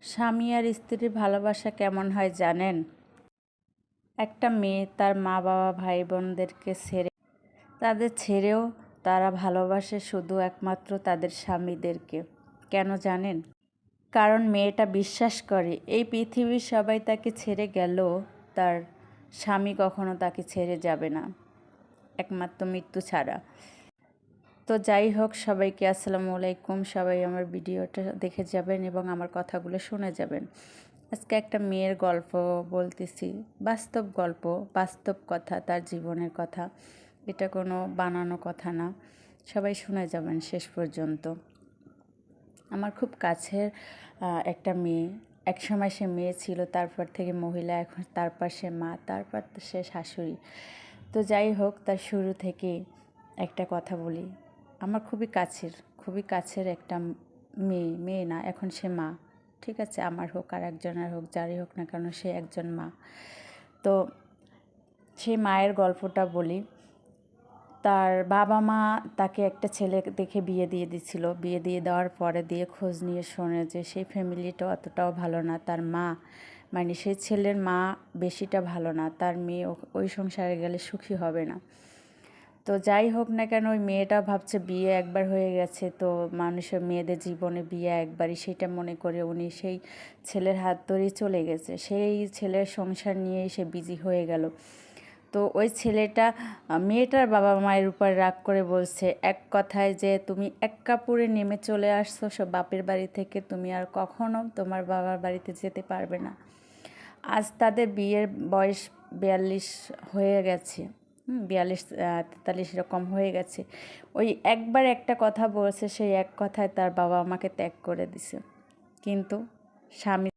স্বামী আর স্ত্রীর ভালোবাসা কেমন হয় জানেন? একটা মেয়ে তার মা বাবা ভাই বোনদেরকে তাদের ছেড়েও তারা ভালোবাসে শুধু একমাত্র তাদের স্বামীদেরকে। কেন জানেন? কারণ মেয়েটা বিশ্বাস করে এই পৃথিবীর সবাই তাকে ছেড়ে গেলেও তার স্বামী কখনো তাকে ছেড়ে যাবে না, একমাত্র মৃত্যু ছাড়া। তো যাই হোক, সবাইকে আসসালামু আলাইকুম। সবাই আমার ভিডিওটা দেখে যাবেন এবং আমার কথাগুলো শুনে যাবেন। আজকে একটা মেয়ের গল্প বলতেছি, বাস্তব গল্প, বাস্তব কথা, তার জীবনের কথা। এটা কোনো বানানো কথা না, সবাই শুনে যাবেন শেষ পর্যন্ত। আমার খুব কাছের একটা মেয়ে, একসময় সে মেয়ে ছিল, তারপর থেকে মহিলা, এখন তারপর সে মা, তারপর সে শাশুড়ি। তো যাই হোক, তার শুরু থেকে একটা কথা বলি। আমার খুবই কাছের একটা মেয়ে না, এখন সে মা। ঠিক আছে, আমার হোক আর একজনের হোক, যারই হোক না কেন, সে একজন মা। তো সেই মায়ের গল্পটা বলি। তার বাবা মা তাকে একটা ছেলে দেখে বিয়ে দিয়ে দিয়েছিল। বিয়ে দিয়ে দেওয়ার পরে খোঁজ নিয়ে শোনে যে সেই ফ্যামিলিটা অতটাও ভালো না। তার মা, মানে সেই ছেলের মা বেশিটা ভালো না। তার মেয়ে ওই সংসারে গেলে সুখী হবে না। তো যাই হোক না কেন, ওই মেয়েটা ভাবছে বিয়ে একবার হয়ে গেছে, তো মানুষের মেয়েদের জীবনে বিয়ে একবারই, সেটা মনে করে উনি সেই ছেলের হাত ধরেই চলে গেছে। সেই ছেলের সংসার নিয়েই সে বিজি হয়ে গেল। তো ওই ছেলেটা মেয়েটার বাবা মায়ের উপর রাগ করে বলছে এক কথায় যে, তুমি এক কাপড়ে নেমে চলে আসছো সব বাপের বাড়ি থেকে, তুমি আর কখনো তোমার বাবার বাড়িতে যেতে পারবে না। আজ তাদের বিয়ের বয়স 42 হয়ে গেছে, 42-43 এরকম হয়ে গেছে। ওই একবার একটা কথা বলছে, সেই এক কথায় তার বাবা আমাকে ত্যাগ করে দিছে। কিন্তু স্বামী